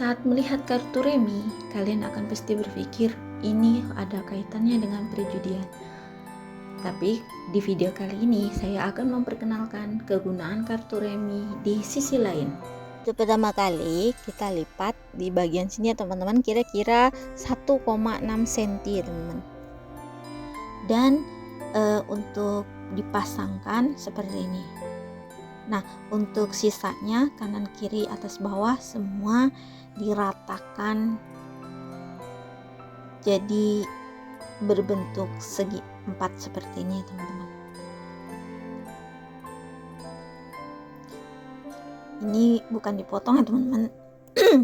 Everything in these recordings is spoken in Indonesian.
Saat melihat kartu remi, kalian akan pasti berpikir ini ada kaitannya dengan perjudian. Tapi di video kali ini saya akan memperkenalkan kegunaan kartu remi di sisi lain. Itu pertama kali kita lipat di bagian sini ya teman-teman, kira-kira 1,6 cm ya teman-teman. Dan untuk dipasangkan seperti ini. Nah, untuk sisanya kanan kiri atas bawah semua diratakan jadi berbentuk segi 4 seperti ini teman-teman. Ini bukan dipotong ya teman-teman,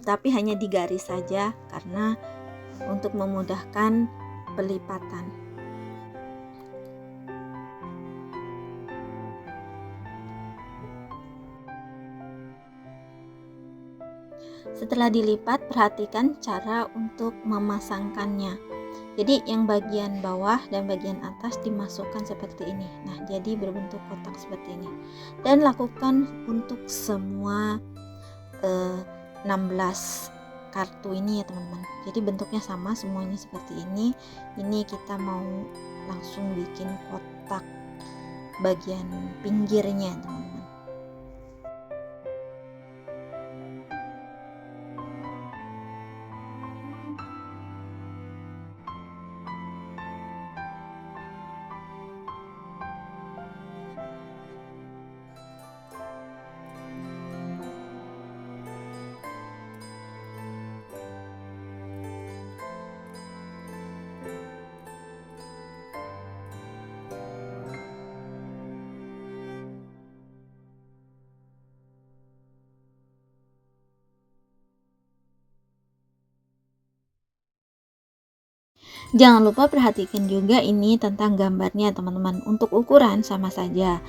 tapi hanya digaris saja karena untuk memudahkan pelipatan. Setelah dilipat, perhatikan cara untuk memasangkannya. Jadi yang bagian bawah dan bagian atas dimasukkan seperti ini. Nah, jadi berbentuk kotak seperti ini. Dan lakukan untuk semua 16 kartu ini ya teman-teman. Jadi bentuknya sama semuanya seperti ini. Ini kita mau langsung bikin kotak bagian pinggirnya teman-teman. Jangan lupa perhatikan juga ini tentang gambarnya teman-teman. Untuk ukuran sama saja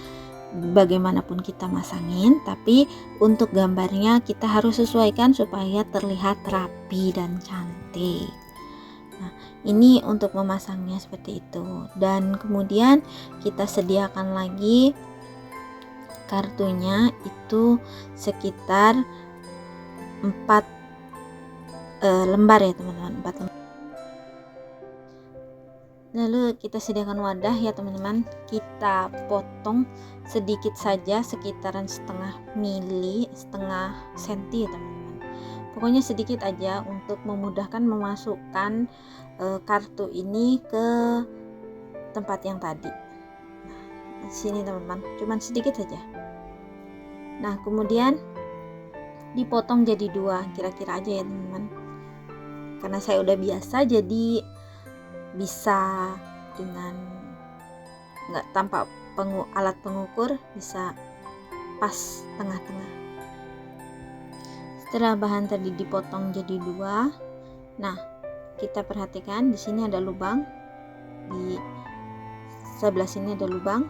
bagaimanapun kita masangin, tapi untuk gambarnya kita harus sesuaikan supaya terlihat rapi dan cantik. Nah, ini untuk memasangnya seperti itu. Dan kemudian kita sediakan lagi kartunya itu sekitar 4 lembar ya teman-teman, 4 lembar. Lalu kita sediakan wadah ya teman-teman, kita potong sedikit saja sekitaran setengah senti ya teman-teman. Pokoknya sedikit aja untuk memudahkan memasukkan kartu ini ke tempat yang tadi. Nah, di sini teman-teman, cuman sedikit saja. Nah, kemudian dipotong jadi 2 kira-kira aja ya teman-teman. Karena saya udah biasa jadi bisa dengan nggak tanpa alat pengukur, bisa pas tengah-tengah. Setelah bahan tadi dipotong jadi 2, nah kita perhatikan di sini ada lubang, di sebelah sini ada lubang.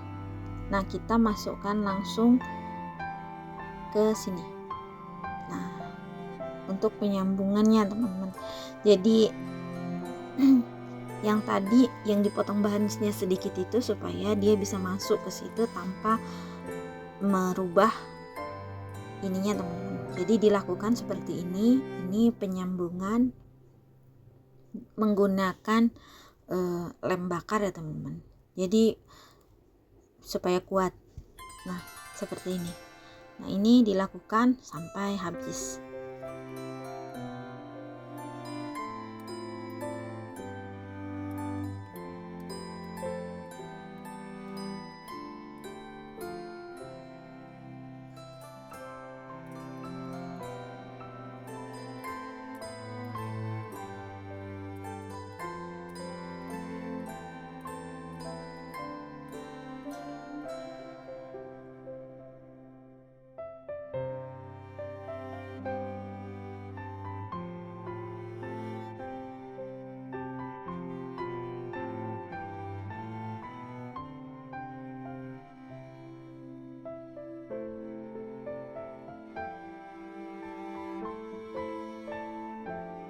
Nah, kita masukkan langsung ke sini. Nah, untuk penyambungannya teman-teman, jadi yang tadi yang dipotong bahannya sedikit itu supaya dia bisa masuk ke situ tanpa merubah ininya teman-teman. Jadi dilakukan seperti ini penyambungan menggunakan lem bakar ya teman-teman. Jadi supaya kuat. Nah, seperti ini. Nah, ini dilakukan sampai habis.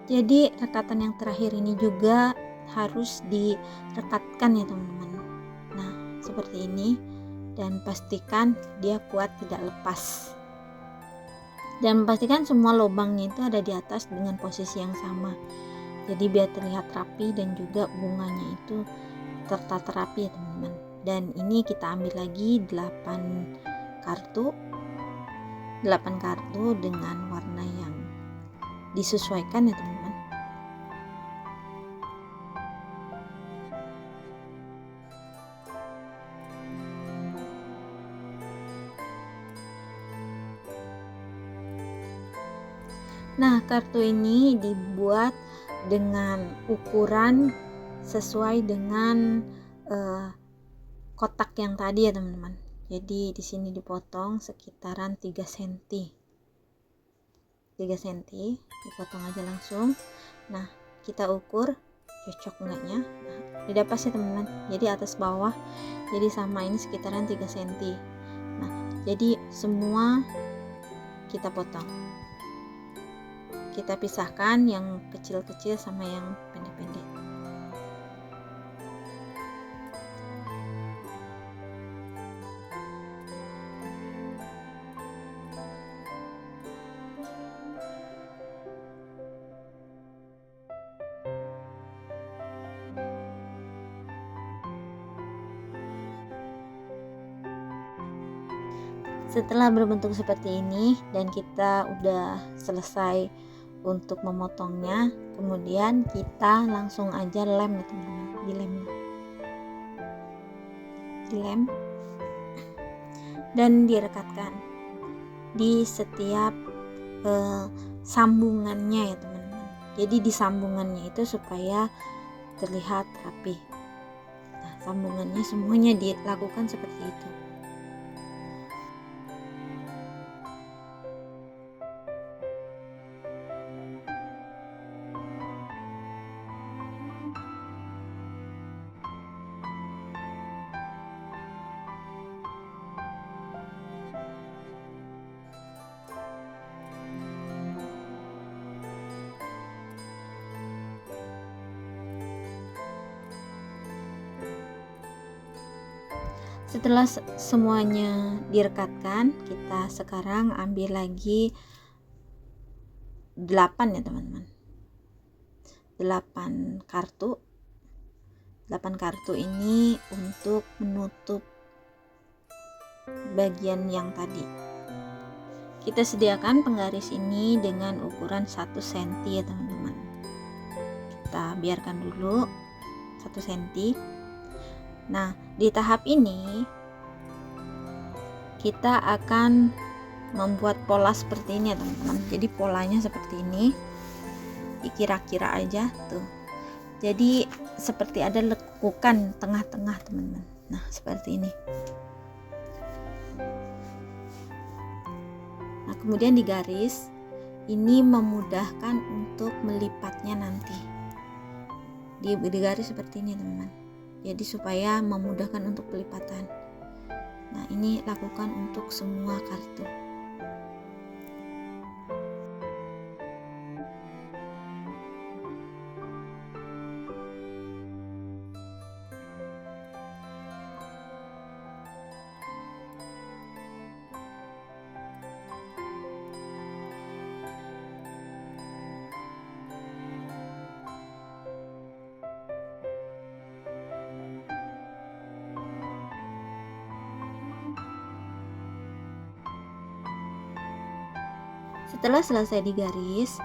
Jadi rekatan yang terakhir ini juga harus direkatkan ya teman-teman. Nah, seperti ini, dan pastikan dia kuat, tidak lepas. Dan pastikan semua lubangnya itu ada di atas dengan posisi yang sama, jadi biar terlihat rapi dan juga bunganya itu tertata rapi ya teman-teman. Dan ini kita ambil lagi 8 kartu dengan warna yang disesuaikan ya teman-teman. Nah, kartu ini dibuat dengan ukuran sesuai dengan kotak yang tadi ya teman-teman. Jadi di sini dipotong sekitaran 3 cm. 3 cm dipotong aja langsung. Nah, kita ukur cocok enggaknya. Nah, tidak pas ya teman-teman. Jadi atas bawah jadi sama, ini sekitaran 3 cm. Nah, jadi semua kita potong. Kita pisahkan yang kecil-kecil sama yang pendek-pendek. Setelah berbentuk seperti ini dan kita udah selesai untuk memotongnya, kemudian kita langsung aja lem ya teman-teman, dilem dan direkatkan di setiap sambungannya ya teman-teman. Jadi di sambungannya itu supaya terlihat rapi. Nah, sambungannya semuanya dilakukan seperti itu. Setelah semuanya direkatkan, kita sekarang ambil lagi 8 ya teman-teman. 8 kartu. 8 kartu ini untuk menutup bagian yang tadi. Kita sediakan penggaris ini dengan ukuran 1 cm ya teman-teman. Kita biarkan dulu 1 cm. Nah, di tahap ini kita akan membuat pola seperti ini ya teman-teman. Jadi polanya seperti ini, dikira-kira aja tuh. Jadi seperti ada lekukan tengah-tengah teman-teman. Nah, seperti ini. Nah, kemudian digaris. Ini memudahkan untuk melipatnya nanti. Digaris seperti ini teman-teman. Jadi supaya memudahkan untuk pelipatan. Nah, ini lakukan untuk semua kartu. Setelah selesai digaris,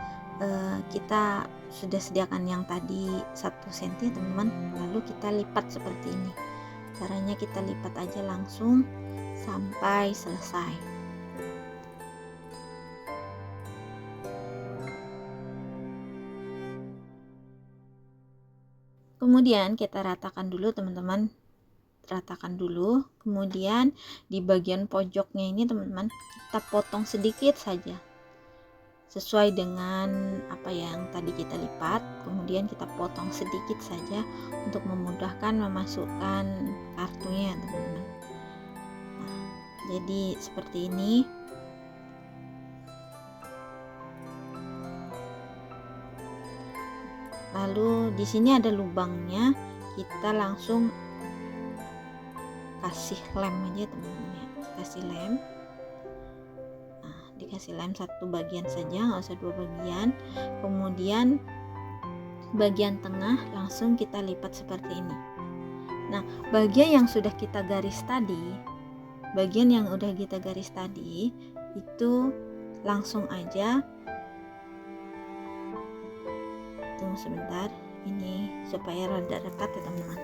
kita sudah sediakan yang tadi 1 cm teman-teman, lalu kita lipat seperti ini. Caranya kita lipat aja langsung sampai selesai. Kemudian kita ratakan dulu teman-teman, ratakan dulu. Kemudian di bagian pojoknya ini teman-teman, kita potong sedikit saja sesuai dengan apa yang tadi kita lipat. Kemudian kita potong sedikit saja untuk memudahkan memasukkan kartunya teman-teman. Nah, jadi seperti ini. Lalu di sini ada lubangnya, kita langsung kasih lem aja teman-teman ya. Kasih lem. Nah, dikasih lem satu bagian saja, nggak usah dua bagian. Kemudian bagian tengah langsung kita lipat seperti ini. Nah, bagian yang sudah kita garis tadi, itu langsung aja, tunggu sebentar, ini supaya rada rekat ya teman-teman.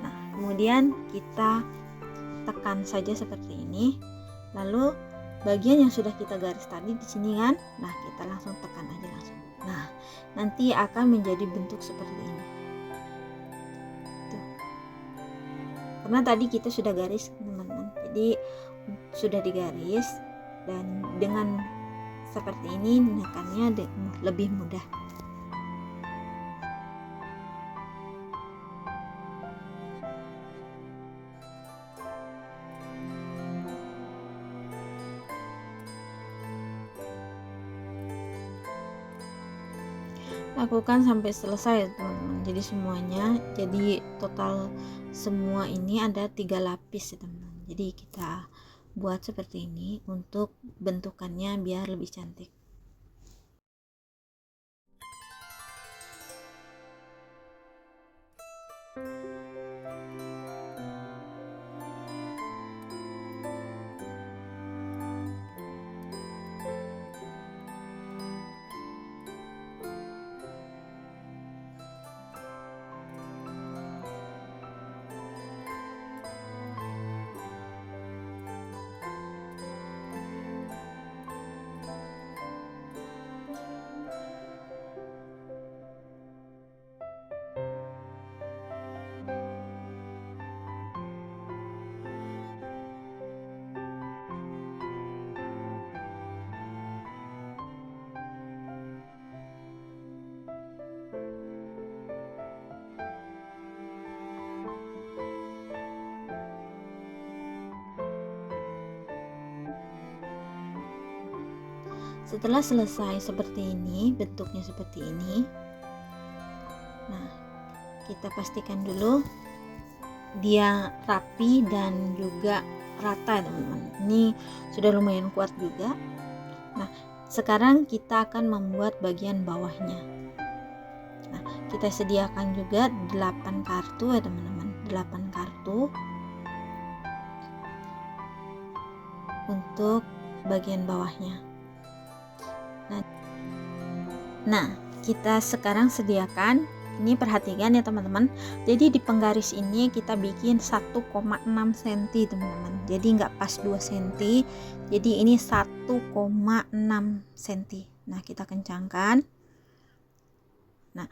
Nah, kemudian kita tekan saja seperti ini. Lalu bagian yang sudah kita garis tadi di sini kan, nah kita langsung tekan aja langsung. Nah, nanti akan menjadi bentuk seperti ini. Tuh. Karena tadi kita sudah garis teman-teman, jadi sudah digaris, dan dengan seperti ini menekannya lebih mudah. Lakukan sampai selesai ya teman-teman. Jadi semuanya, jadi total semua ini ada 3 lapis ya teman-teman. Jadi kita buat seperti ini untuk bentukannya biar lebih cantik. Setelah selesai seperti ini, bentuknya seperti ini. Nah, kita pastikan dulu dia rapi dan juga rata teman-teman. Ini sudah lumayan kuat juga. Nah, sekarang kita akan membuat bagian bawahnya. Nah, kita sediakan juga 8 kartu ya teman-teman, 8 kartu untuk bagian bawahnya. Nah, kita sekarang sediakan, ini perhatikan ya teman-teman. Jadi di penggaris ini kita bikin 1,6 cm teman-teman. Jadi nggak pas 2 cm. Jadi ini 1,6 cm. Nah, kita kencangkan. Nah,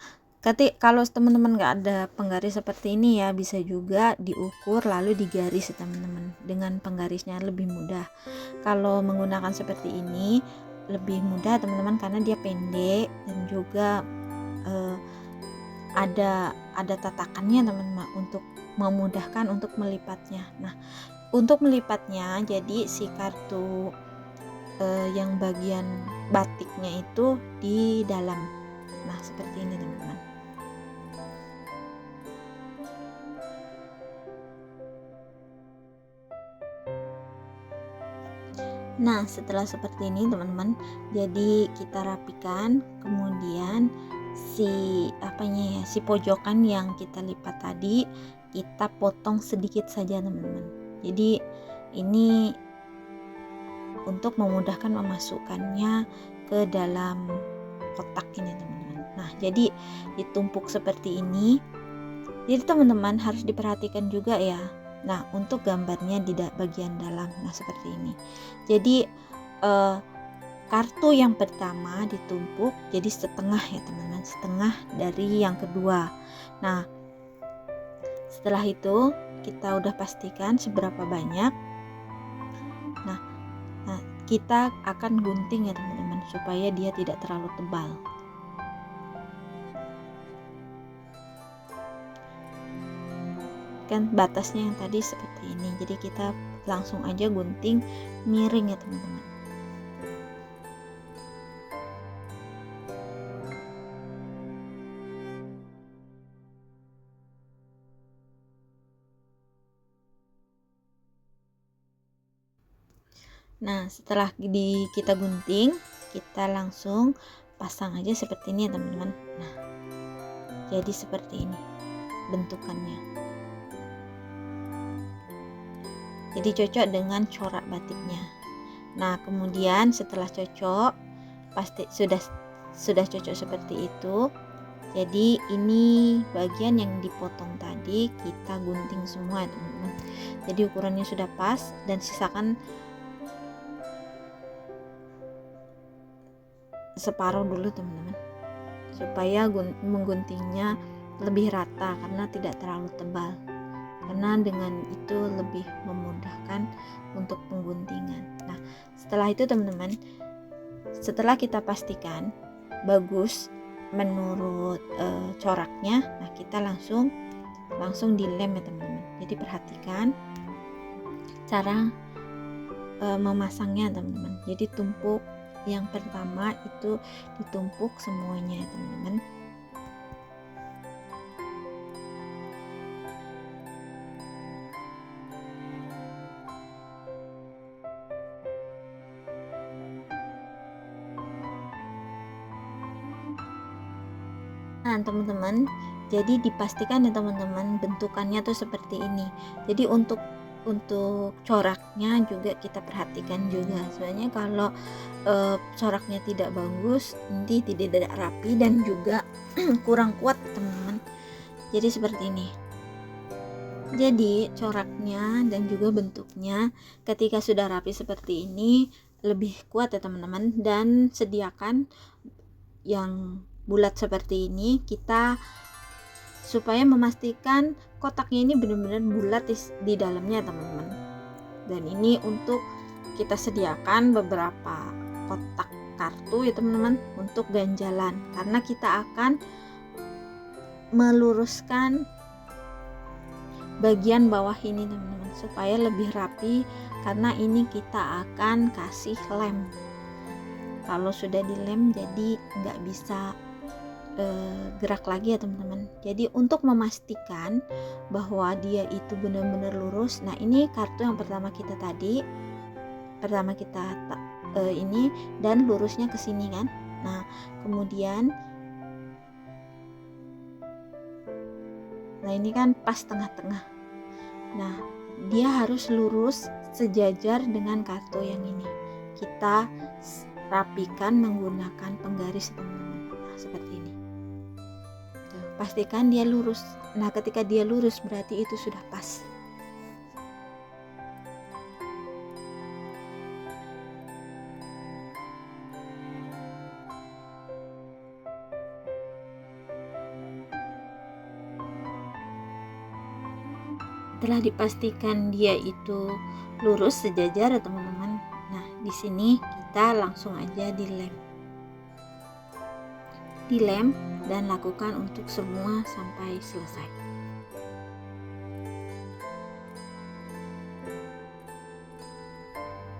kalau teman-teman nggak ada penggaris seperti ini ya, bisa juga diukur lalu digaris ya teman-teman. Dengan penggarisnya lebih mudah. Kalau menggunakan seperti ini lebih mudah teman-teman, karena dia pendek dan juga ada tatakannya teman-teman untuk memudahkan untuk melipatnya. Nah, untuk melipatnya jadi si kartu yang bagian batiknya itu di dalam. Nah, seperti ini teman-teman. Nah, setelah seperti ini teman-teman, jadi kita rapikan, kemudian si pojokan yang kita lipat tadi kita potong sedikit saja teman-teman. Jadi ini untuk memudahkan memasukkannya ke dalam kotak ini teman-teman. Nah, jadi ditumpuk seperti ini. Jadi teman-teman harus diperhatikan juga ya. Nah, untuk gambarnya di bagian dalam, nah seperti ini. Jadi kartu yang pertama ditumpuk jadi setengah ya teman-teman, setengah dari yang kedua. Nah, setelah itu kita udah pastikan seberapa banyak. Nah, kita akan gunting ya teman-teman supaya dia tidak terlalu tebal. Kan batasnya yang tadi seperti ini, jadi kita langsung aja gunting miring ya teman-teman. Nah, setelah kita gunting, kita langsung pasang aja seperti ini ya teman-teman. Nah, jadi seperti ini bentukannya. Jadi cocok dengan corak batiknya. Nah, kemudian setelah cocok, pasti sudah cocok seperti itu. Jadi ini bagian yang dipotong tadi kita gunting semua teman-teman. Jadi ukurannya sudah pas, dan sisakan separuh dulu teman-teman, supaya mengguntingnya lebih rata karena tidak terlalu tebal, karena dengan itu lebih memudahkan untuk pengguntingan. Nah, setelah itu teman-teman, setelah kita pastikan bagus menurut coraknya, nah kita langsung dilem ya teman-teman. Jadi perhatikan cara memasangnya teman-teman. Jadi tumpuk yang pertama itu ditumpuk semuanya ya teman-teman. Nah teman-teman, jadi dipastikan ya teman-teman bentukannya tuh seperti ini. Jadi untuk coraknya juga kita perhatikan juga. Sebenarnya kalau coraknya tidak bagus, nanti tidak rapi dan juga kurang kuat teman-teman. Jadi seperti ini. Jadi coraknya dan juga bentuknya ketika sudah rapi seperti ini lebih kuat ya teman-teman. Dan sediakan yang bulat seperti ini, kita supaya memastikan kotaknya ini benar-benar bulat di dalamnya teman-teman. Dan ini untuk kita sediakan beberapa kotak kartu ya teman-teman untuk ganjalan, karena kita akan meluruskan bagian bawah ini teman-teman supaya lebih rapi, karena ini kita akan kasih lem. Kalau sudah dilem jadi nggak bisa gerak lagi ya teman-teman. Jadi untuk memastikan bahwa dia itu benar-benar lurus, nah ini kartu yang pertama kita ini, dan lurusnya ke sini kan. Nah kemudian ini kan pas tengah-tengah. Nah dia harus lurus sejajar dengan kartu yang ini. Kita rapikan menggunakan penggaris teman-teman. Nah seperti ini. Pastikan dia lurus. Nah ketika dia lurus berarti itu sudah pas. Setelah dipastikan dia itu lurus sejajar ya teman-teman. Nah di sini kita langsung aja dilem dan lakukan untuk semua sampai selesai.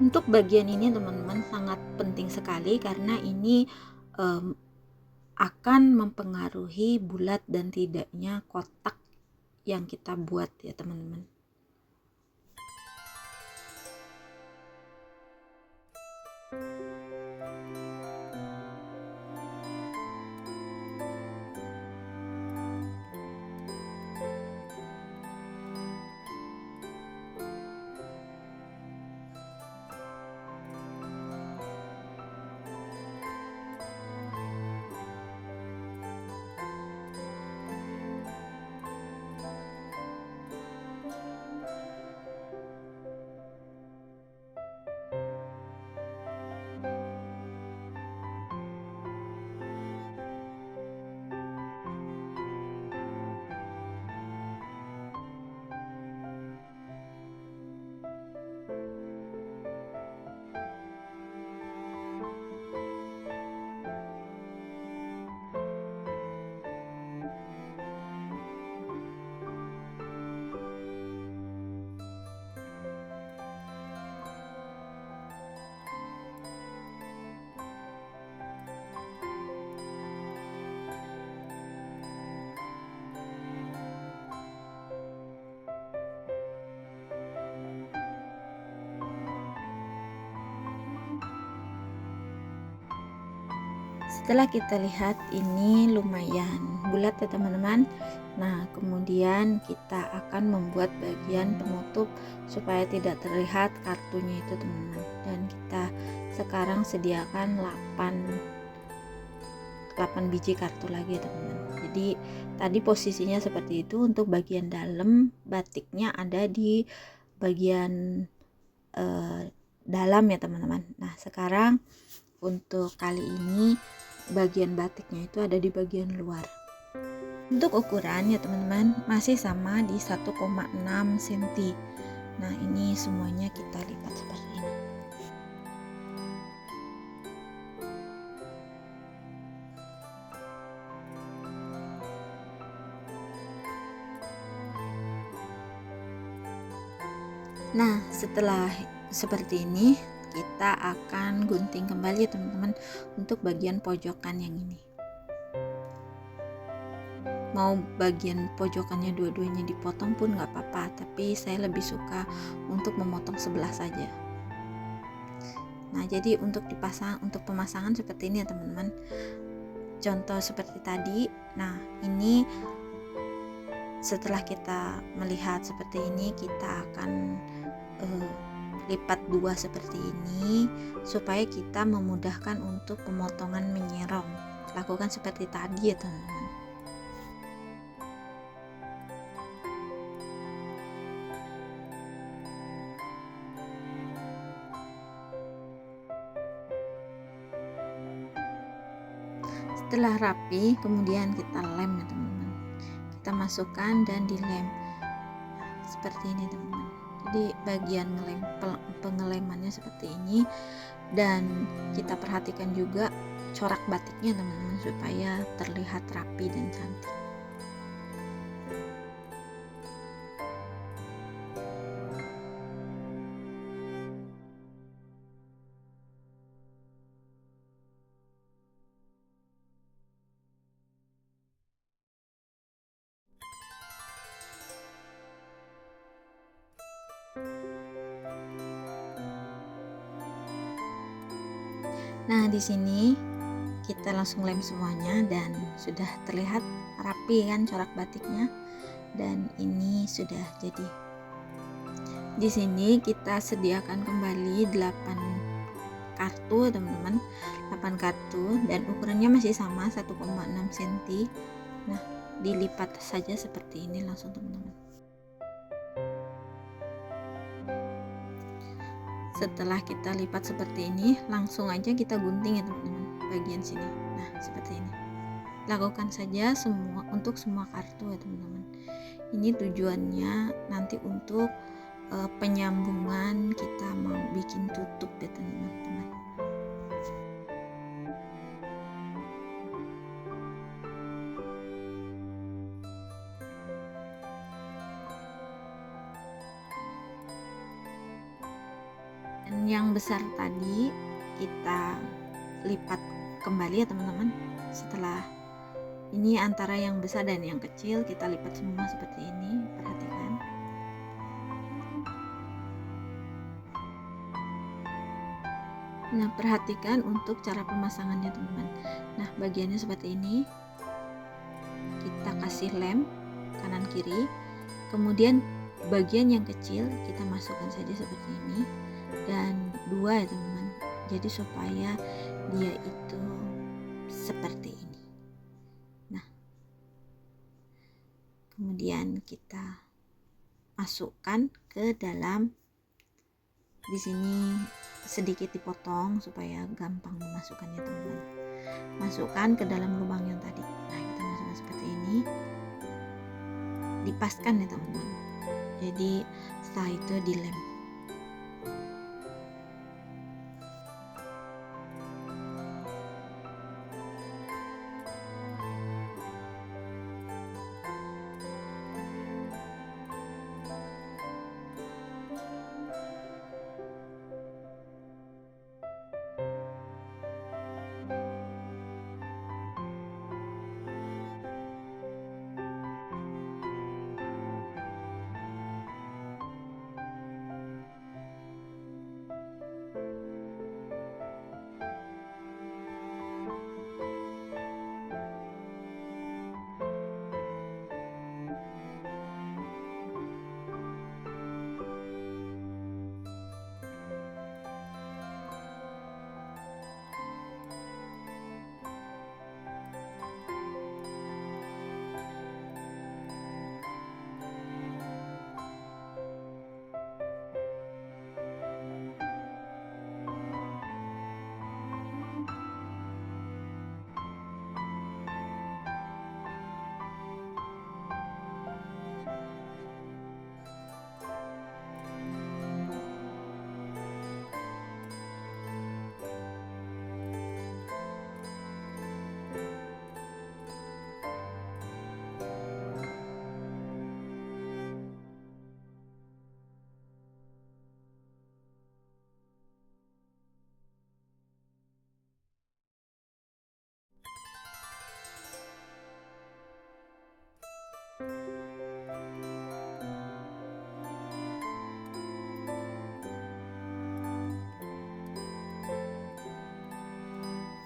Untuk bagian ini teman-teman sangat penting sekali, karena ini akan mempengaruhi bulat dan tidaknya kotak yang kita buat ya teman-teman. Setelah kita lihat ini lumayan bulat ya teman-teman. Nah, kemudian kita akan membuat bagian penutup supaya tidak terlihat kartunya itu teman-teman. Dan kita sekarang sediakan 8 biji kartu lagi ya teman-teman. Jadi tadi posisinya seperti itu. Untuk bagian dalam batiknya ada di bagian dalam ya teman-teman. Nah, sekarang untuk kali ini bagian batiknya itu ada di bagian luar. Untuk ukuran ya teman-teman masih sama di 1,6 cm. Nah, ini semuanya kita lipat seperti ini. Nah, setelah seperti ini kita akan gunting kembali ya teman-teman untuk bagian pojokan yang ini. Mau bagian pojokannya dua-duanya dipotong pun nggak apa-apa, tapi saya lebih suka untuk memotong sebelah saja. Nah, jadi untuk pemasangan seperti ini ya teman-teman. Contoh seperti tadi. Nah, ini setelah kita melihat seperti ini, kita akan lipat dua seperti ini supaya kita memudahkan untuk pemotongan menyerong. Lakukan seperti tadi ya teman-teman. Setelah rapi, kemudian kita lem ya teman-teman. Kita masukkan dan dilem. Nah, seperti ini teman-teman. Jadi bagian pengelemannya seperti ini, dan kita perhatikan juga corak batiknya teman-teman supaya terlihat rapi dan cantik. Nah, di sini kita langsung lem semuanya dan sudah terlihat rapi kan corak batiknya, dan ini sudah jadi. Di sini kita sediakan kembali 8 kartu teman-teman, 8 kartu, dan ukurannya masih sama 1,6 cm. Nah, dilipat saja seperti ini langsung teman-teman. Setelah kita lipat seperti ini, langsung aja kita gunting ya teman-teman bagian sini. Nah, seperti ini. Lakukan saja untuk semua kartu ya teman-teman. Ini tujuannya nanti untuk penyambungan kita mau bikin tutup ya teman-teman. Dan yang besar tadi kita lipat kembali ya teman-teman. Setelah ini antara yang besar dan yang kecil kita lipat semua seperti ini, perhatikan. Nah, perhatikan untuk cara pemasangannya teman-teman. Nah, bagiannya seperti ini. Kita kasih lem kanan kiri. Kemudian bagian yang kecil kita masukkan saja seperti ini, dan dua ya teman-teman. Jadi supaya dia itu seperti ini. Nah, kemudian kita masukkan ke dalam. Di sini sedikit dipotong supaya gampang memasukkannya teman-teman. Masukkan ke dalam lubang yang tadi. Nah, kita masukkan seperti ini. Dipaskan ya teman-teman. Jadi setelah itu dilem.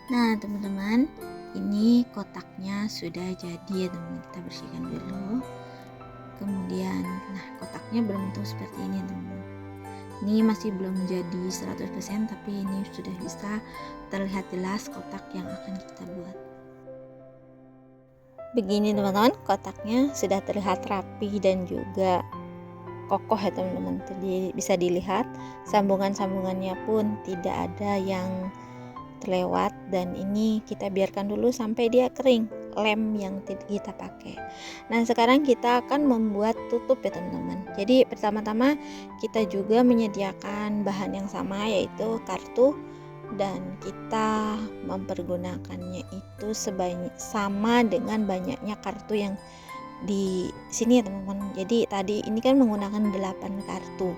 Nah teman-teman, ini kotaknya sudah jadi ya teman-teman. Kita bersihkan dulu. Kemudian, nah kotaknya berbentuk seperti ini teman-teman. Ini masih belum jadi 100%, tapi ini sudah bisa terlihat jelas kotak yang akan kita buat. Begini teman-teman, kotaknya sudah terlihat rapi dan juga kokoh ya teman-teman. Jadi bisa dilihat sambungan-sambungannya pun tidak ada yang terlewat, dan ini kita biarkan dulu sampai dia kering, lem yang kita pakai. Nah sekarang kita akan membuat tutup ya teman-teman. Jadi pertama-tama kita juga menyediakan bahan yang sama, yaitu kartu, dan kita mempergunakannya itu sama dengan banyaknya kartu yang di sini ya teman-teman. Jadi tadi ini kan menggunakan 8 kartu,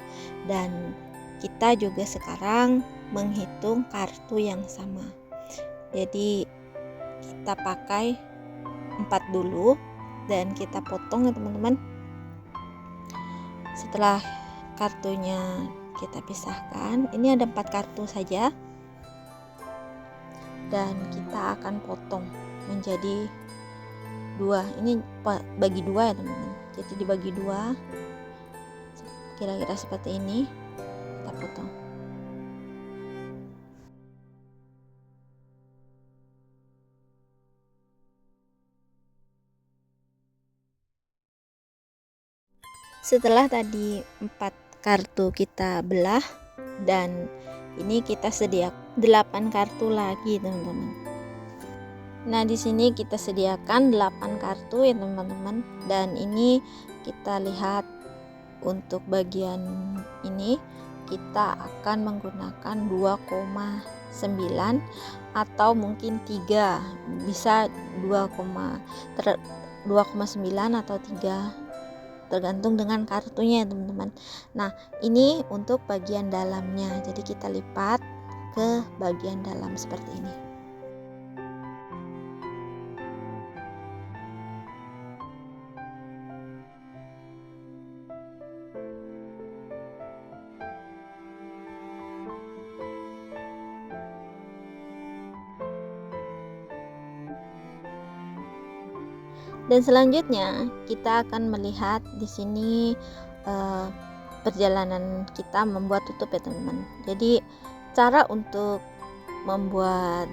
dan kita juga sekarang menghitung kartu yang sama. Jadi kita pakai 4 dulu dan kita potong ya teman-teman. Setelah kartunya kita pisahkan, ini ada 4 kartu saja, dan kita akan potong menjadi 2. Ini bagi 2 ya teman-teman. Jadi dibagi 2 kira-kira seperti ini, kita potong. Setelah tadi 4 kartu kita belah, dan ini kita sediakan 8 kartu lagi teman-teman. Nah di sini kita sediakan 8 kartu ya teman-teman, dan ini kita lihat untuk bagian ini kita akan menggunakan 2,9 atau mungkin 3, bisa 2,9 atau 3, tergantung dengan kartunya ya teman-teman. Nah ini untuk bagian dalamnya, jadi kita lipat ke bagian dalam seperti ini. Dan selanjutnya kita akan melihat di sini perjalanan kita membuat tutup ya teman-teman. Jadi cara untuk membuat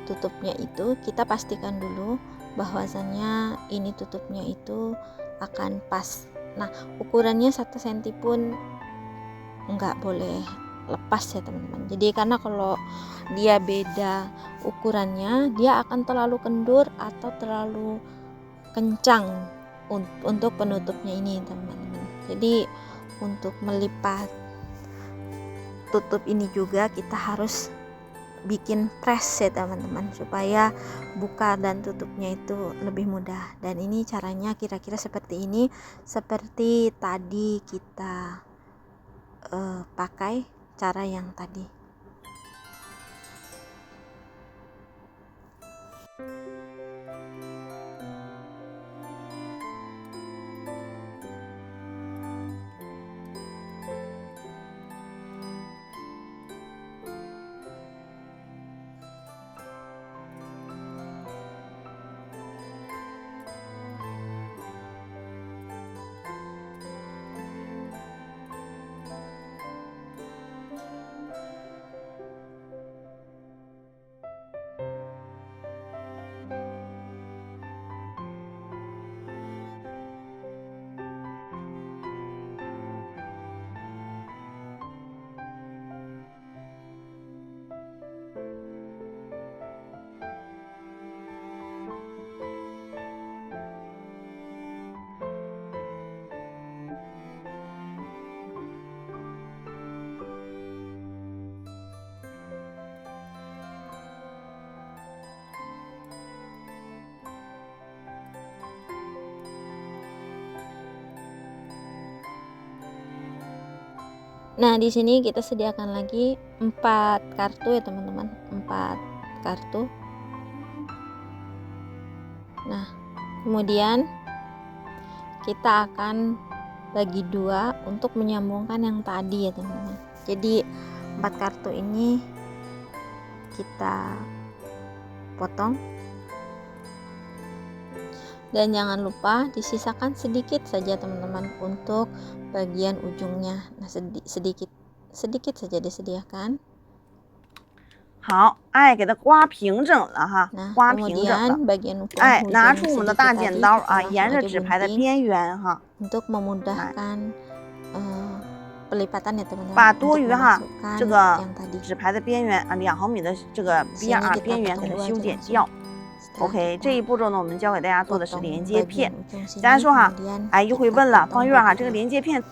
tutupnya itu kita pastikan dulu bahwasannya ini tutupnya itu akan pas. Nah ukurannya 1 cm pun nggak boleh lepas ya teman-teman. Jadi karena kalau dia beda ukurannya, dia akan terlalu kendur atau terlalu kencang untuk penutupnya ini teman-teman. Jadi untuk melipat tutup ini juga kita harus bikin press ya teman-teman, supaya buka dan tutupnya itu lebih mudah. Dan ini caranya kira-kira seperti ini, seperti tadi kita pakai cara yang tadi. Nah, di sini kita sediakan lagi 4 kartu ya teman-teman, 4 kartu. Nah, kemudian kita akan bagi 2 untuk menyambungkan yang tadi ya teman-teman. Jadi 4 kartu ini kita potong. Dan jangan lupa disisakan sedikit saja teman-teman untuk bagian ujungnya. Nah, sedikit saja disediakan. 好，给它刮平整了哈， Nah, 刮平整了。 kemudian bagian 拿 penghujung 出我们的 sedikit 大剪 tadi 刀 kita 沿 langsung 着 aja 纸牌的 gunting 边缘哈， untuk memudahkan pelipatan ya teman-teman. 把多 Untuk 余哈 memasukkan 这个 yang tadi. 纸牌的边缘2毫米的这个 Sini kita 边缘给 potong 它 dulu 修 aja 剪 langsung. 掉。 Setelah OK， kita 这一步骤呢，我们教给大家做的是 potong 连接片。 bagian ujung 大家 sini, 说哈， kemudian 又会 kita 问了， potong 方月哈， 这个 bagi dua. 连接片。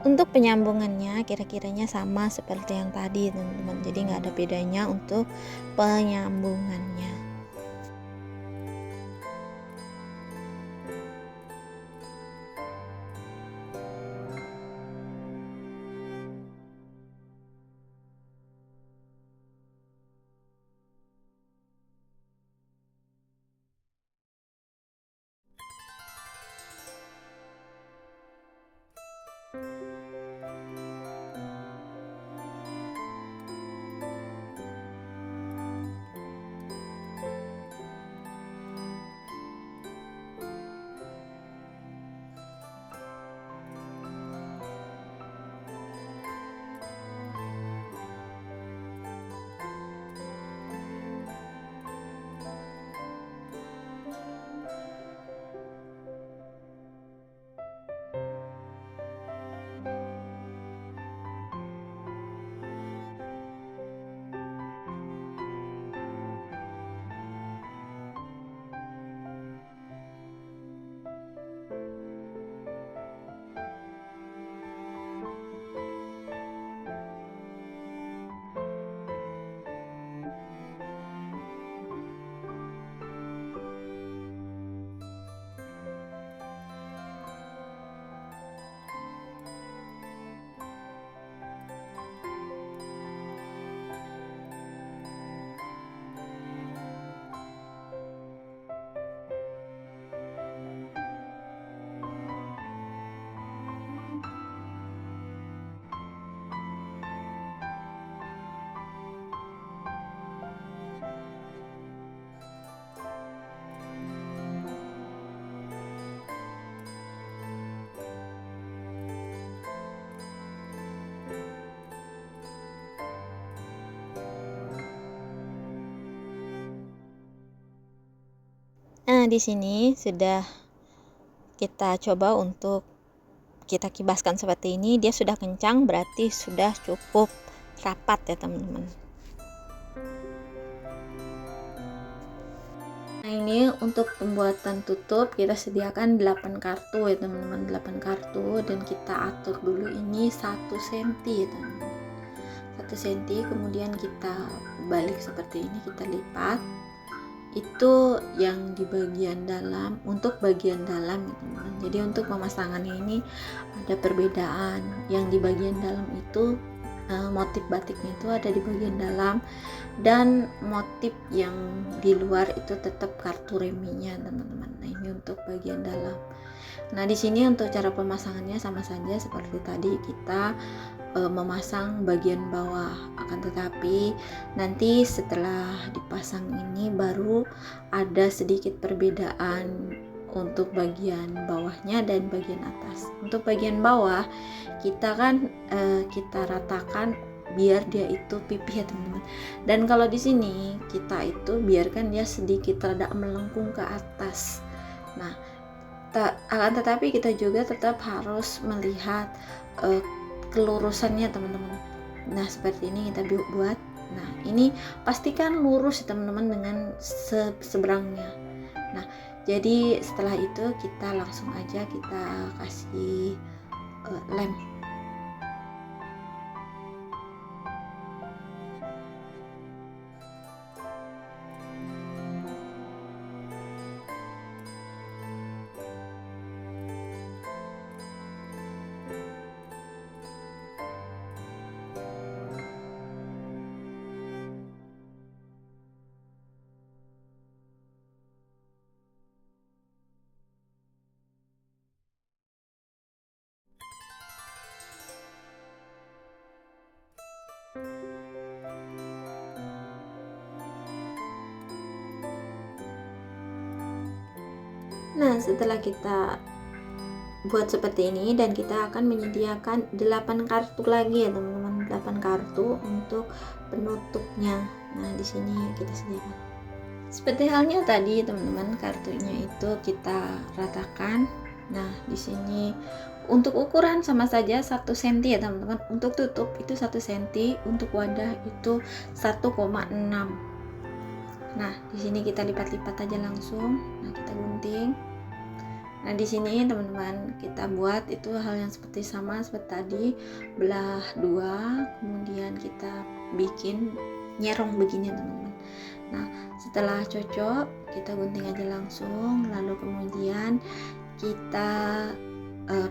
Untuk penyambungannya kira-kiranya sama seperti yang tadi teman-teman, jadi nggak ada bedanya untuk penyambungannya. Nah, di sini sudah kita coba untuk kita kibaskan seperti ini. Dia sudah kencang, berarti sudah cukup rapat ya teman-teman. Nah, ini untuk pembuatan tutup kita sediakan 8 kartu ya teman-teman, 8 kartu, dan kita atur dulu ini 1 cm ya teman-teman, 1 cm, kemudian kita balik seperti ini, kita lipat. Itu yang di bagian dalam, untuk bagian dalam ya teman-teman. Jadi untuk pemasangannya ini ada perbedaan, yang di bagian dalam itu motif batiknya itu ada di bagian dalam, dan motif yang di luar itu tetap kartu reminya teman-teman. Nah, ini untuk bagian dalam. Nah, di sini untuk cara pemasangannya sama saja seperti tadi, kita memasang bagian bawah, akan tetapi nanti setelah dipasang ini baru ada sedikit perbedaan untuk bagian bawahnya dan bagian atas. Untuk bagian bawah kita kan kita ratakan biar dia itu pipih ya teman-teman. Dan kalau di sini kita itu biarkan dia sedikit rada melengkung ke atas. Nah, akan tetapi kita juga tetap harus melihat kelurusannya teman-teman. Nah, seperti ini kita buat. Nah, ini pastikan lurus ya teman-teman dengan seberangnya. Nah, jadi setelah itu kita langsung aja kita kasih lem. Nah, setelah kita buat seperti ini dan kita akan menyediakan 8 kartu lagi ya teman-teman, 8 kartu untuk penutupnya. Nah, di sini kita sediakan. Seperti halnya tadi teman-teman, kartunya itu kita ratakan. Nah, di sini untuk ukuran sama saja 1 cm ya teman-teman. Untuk tutup itu 1 cm, untuk wadah itu 1,6. Nah, di sini kita lipat-lipat aja langsung. Nah, kita gunting. Nah, di sini teman-teman kita buat itu hal yang seperti sama seperti tadi, belah 2, kemudian kita bikin nyerong begini teman-teman. Nah, setelah cocok kita gunting aja langsung, lalu kemudian kita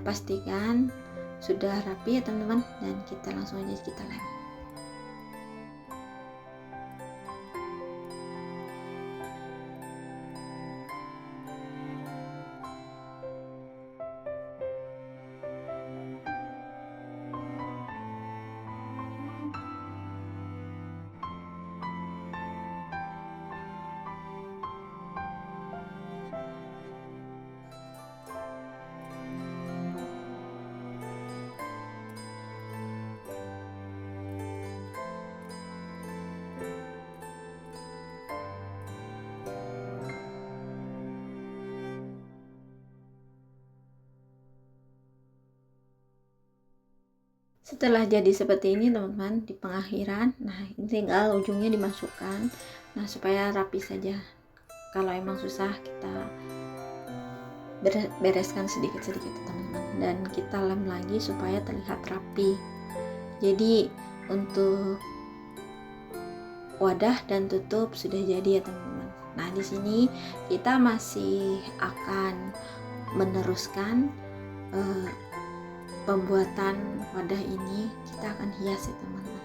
pastikan sudah rapi ya teman-teman, dan kita langsung aja kita lem. Setelah jadi seperti ini teman-teman, di pengakhiran, nah ini tinggal ujungnya dimasukkan, nah supaya rapi saja. Kalau emang susah kita bereskan sedikit-sedikit teman-teman, dan kita lem lagi supaya terlihat rapi. Jadi untuk wadah dan tutup sudah jadi ya teman-teman. Nah, di sini kita masih akan meneruskan pembuatan wadah ini. Kita akan hias ya teman-teman.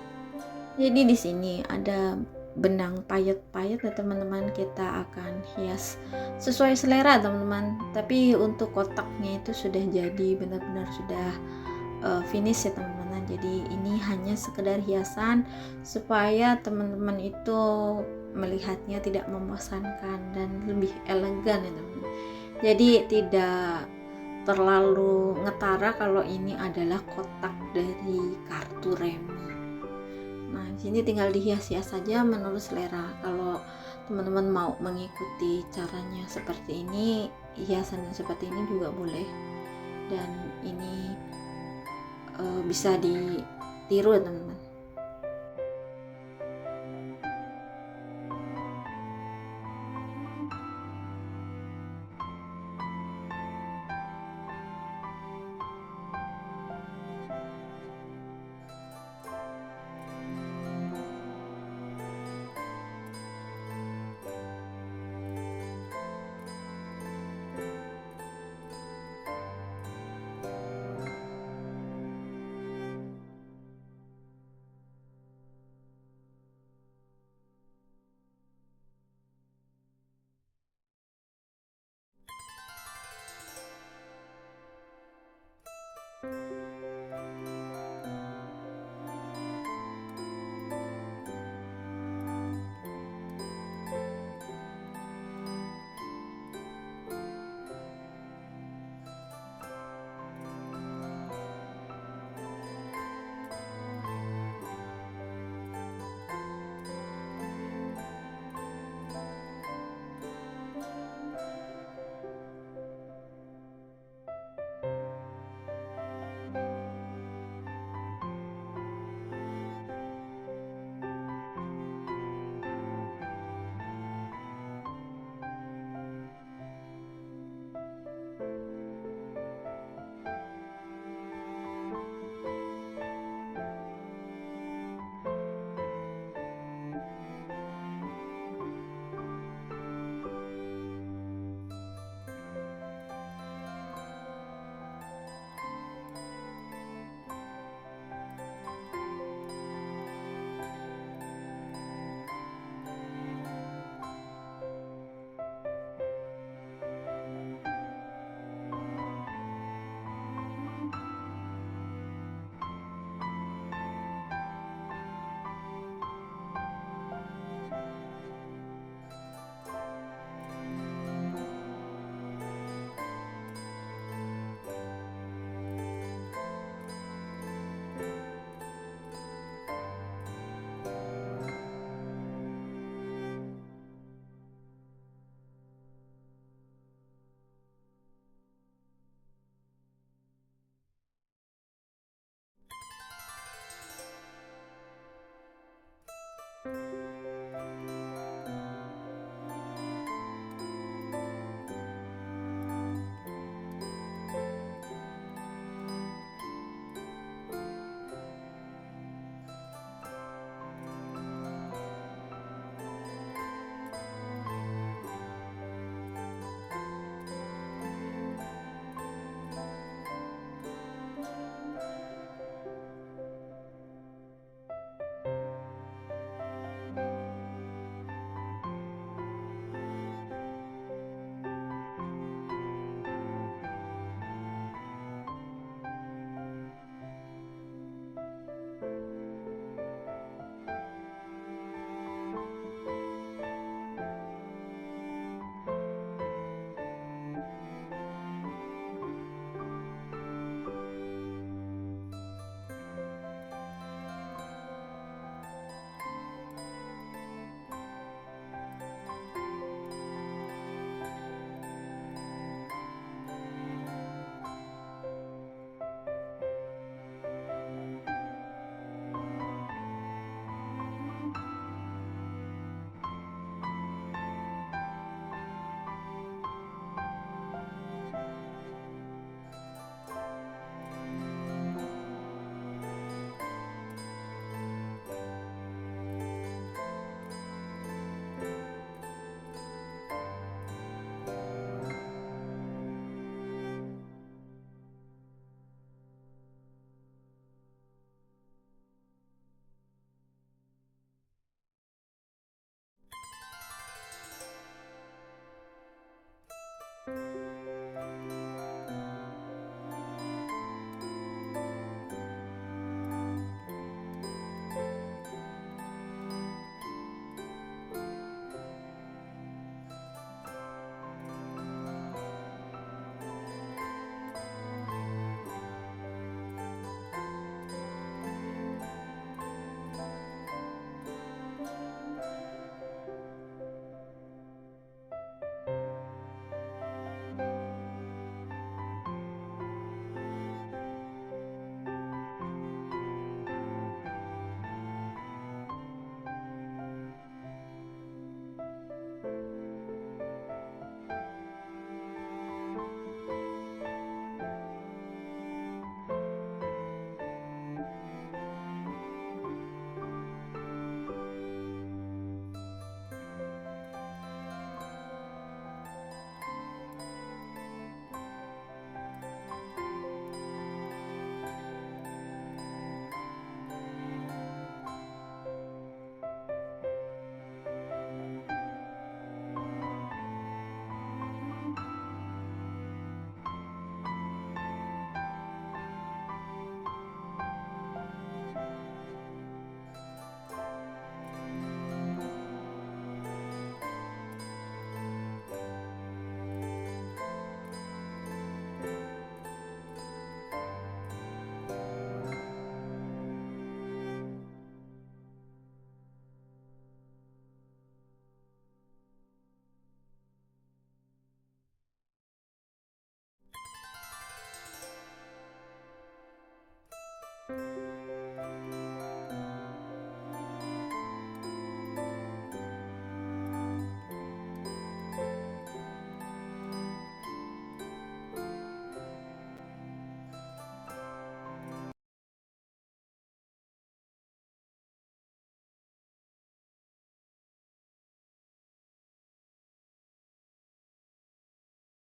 Jadi di sini ada benang payet-payet ya teman-teman, kita akan hias sesuai selera teman-teman. Tapi untuk kotaknya itu sudah jadi, benar-benar sudah finish ya teman-teman. Jadi ini hanya sekedar hiasan supaya teman-teman itu melihatnya tidak membosankan dan lebih elegan ya teman-teman. Jadi tidak terlalu ngetara kalau ini adalah kotak dari kartu remi. Nah, di sini tinggal dihias-hias saja menurut selera. Kalau teman-teman mau mengikuti caranya seperti ini, hiasan seperti ini juga boleh. Dan ini bisa ditiru ya teman-teman.